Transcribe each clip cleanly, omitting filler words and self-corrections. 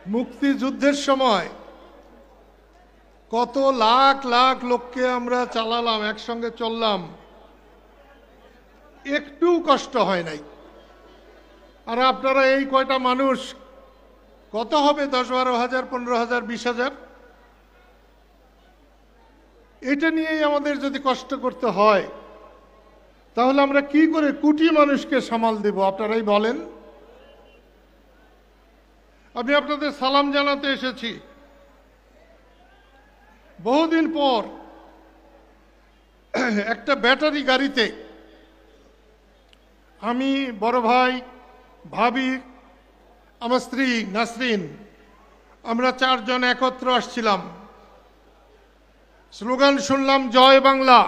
মুক্তিযুদ্ধের সময় কত লাখ লাখ লোককে আমরা চালালাম, একসঙ্গে চললাম, একটু কষ্ট হয় নাই। আর আপনারা এই কয়টা মানুষ, কত হবে 10-12,000, 15,000, 20,000, এটা নিয়েই আমাদের যদি কষ্ট করতে হয়, তাহলে আমরা কি করে কোটি মানুষকে সামাল দেব? আপনারাই বলেন। আমি আপনাদের সালাম জানাতে এসেছি। বহুদিন পর একটা ব্যাটারি গাড়িতে আমি, বড় ভাই, ভাবি, আমার স্ত্রী নাসরিন, আমরা 4 জন একত্র আসছিলাম। স্লোগান শুনলাম, জয় বাংলা।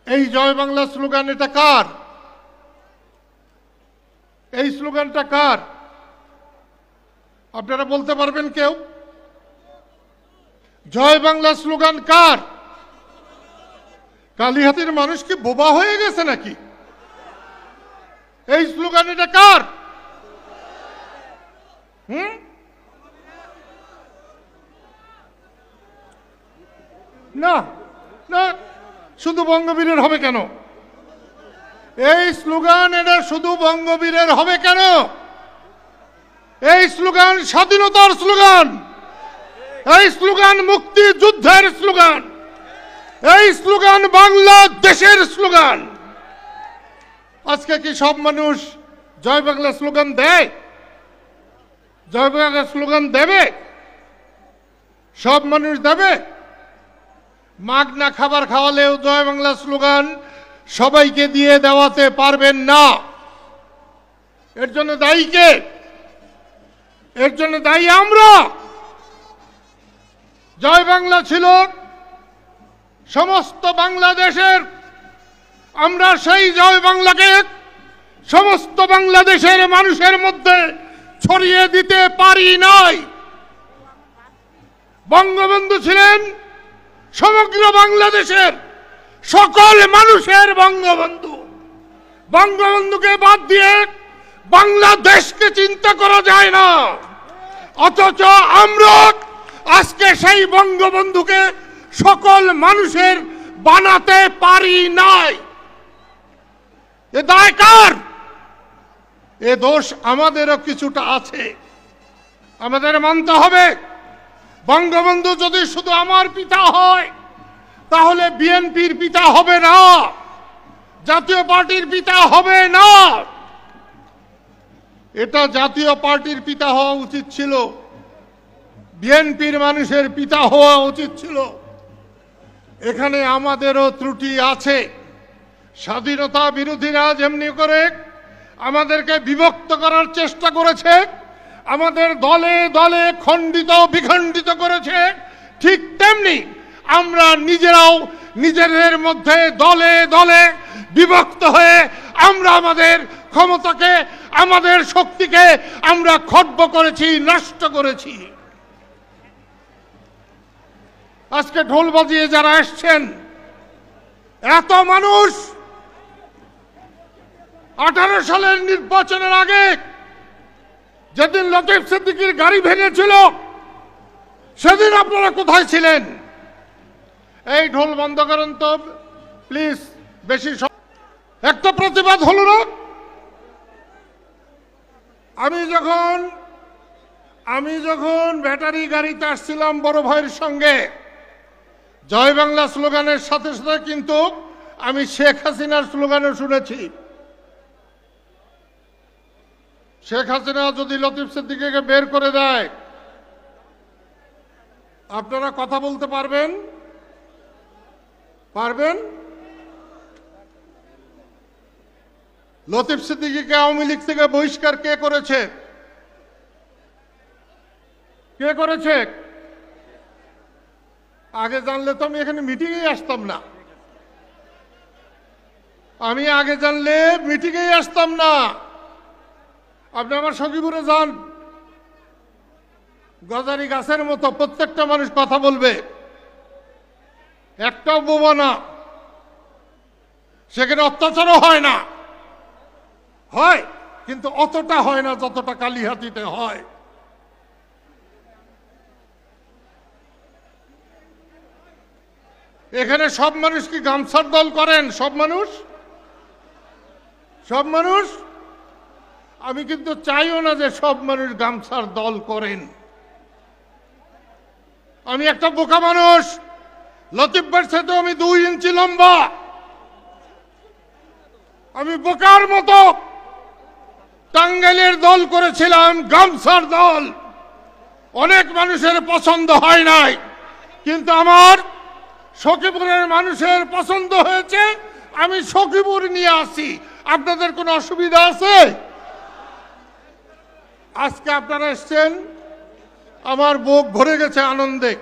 এই জয় বাংলা স্লোগান, এটা কার? এই স্লোগানটা কার? আপনারা বলতে পারবেন কেউ? জয় বাংলা স্লোগান কার? কালিহাতির মানুষ কি বোবা হয়ে গেছে নাকি? এই স্লোগান এটা কার? না না, শুধু বঙ্গবীরের হবে কেন? এই স্লোগান এটা শুধু বঙ্গবীরের হবে কেন? এই স্লোগান স্বাধীনতার স্লোগান, এই স্লোগান মুক্তিযুদ্ধের স্লোগান, এই স্লোগান বাংলাদেশের স্লোগান। আজকে কি সব মানুষ জয় বাংলা স্লোগান দেয়? জয় বাংলা স্লোগান দেবে? সব মানুষ দেবে? মাগনা খাবার খাওয়ালেও জয় বাংলা স্লোগান সবাইকে দিয়ে দেওয়াতে পারবেন না। এর জন্য দায়ী কে? এর জন্য দায়ী আমরা। জয় বাংলা ছিল সমস্ত বাংলাদেশের। আমরা সেই জয় বাংলাকে সমস্ত বাংলাদেশের মানুষের মধ্যে ছড়িয়ে দিতে পারি নাই। বঙ্গবন্ধু ছিলেন সমগ্র বাংলাদেশের সকল মানুষের বঙ্গবন্ধু। বঙ্গবন্ধুকে বাদ দিয়ে বাংলাদেশকে চিন্তা করা যায় না। অথচ আমরা আজকে সেই বঙ্গবন্ধুকে সকল মানুষের বানাতে পারি নাই। এ দায় কার? এ দোষ আমাদেরও কিছুটা আছে, আমাদের মানতে হবে। বঙ্গবন্ধু যদি শুধু আমার পিতা হয়, তাহলে বিএনপির পিতা হবে না, জাতীয় পার্টির পিতা হবে না। এটা জাতীয় পার্টির পিতা হওয়া উচিত ছিল, বিএনপির মানুষের পিতা হওয়া উচিত ছিল। এখানে আমাদেরও ত্রুটি আছে। স্বাধীনতা বিরোধীরা যেমনি করে আমাদেরকে বিভক্ত করার চেষ্টা করেছে, আমাদের দলে দলে খণ্ডিত বিখণ্ডিত করেছে, ঠিক তেমনি আমরা নিজেরাও নিজেদের মধ্যে দলে দলে বিভক্ত হয়ে আমরা আমাদের ক্ষমতাকে, আমাদের শক্তিকে আমরা খর্ব করেছি, নষ্ট করেছি। আজকে ঢোল বাজিয়ে যারা এসছেন, এত মানুষ 18 সালের নির্বাচনের আগে যেদিন লতিফ সিদ্দিকীর গাড়ি ভেঙেছিল, সেদিন আপনারা কোথায় ছিলেন? এই ঢোল বন্ধ করেন তো প্লিজ। বেশি একটা প্রতিবাদ হলো না? আমি যখন ব্যাটারি গাড়িতে আসছিলাম বড় ভাইয়ের সঙ্গে, জয় বাংলা স্লোগানের সাথে সাথে কিন্তু আমি শেখ হাসিনার স্লোগানও শুনেছি। শেখ হাসিনা যদি লতিফ সিদ্দিকীকে বের করে দেয়, আপনারা কথা বলতে পারবেন? পারবেন? লতিফ সিদ্দিকীকে আওয়ামী লীগ থেকে বহিষ্কার কে করেছে? কে করেছে? আগে জানলে তো আমি এখানে মিটিংয়ে আসতাম না। আমি আগে জানলে মিটিংয়ে আসতাম না। আপনি আমার সখীপুরে যান, গজারি গাছের মতো প্রত্যেকটা মানুষ কথা বলবে, একটাও বোবা না। সেখানে অত্যাচারও হয় না। হয় কিন্তু অতটা হয় না যতটা কালিহাতীতে হয়। এখানে সব মানুষ কি গামছার দল করেন? সব মানুষ? সব মানুষ? আমি কিন্তু চাইও না যে সব মানুষ গামছার দল করেন। আমি একটা বোকা মানুষ, লতিফ ভাইয়ের সাথে আমি 2 ইঞ্চি লম্বা, আমি বোকার মতো টাঙ্গাইলের দল করেছিলাম, গামছার দল। অনেক মানুষের পছন্দ হয় নাই, কিন্তু আমার সখীপুরের মানুষের পছন্দ হয়েছে। আমি সখীপুর নিয়ে আসি। আপনাদের কোনো অসুবিধা আছে? আজকে আপনারা এসছেন, আমার বুক ভরে গেছে আনন্দে।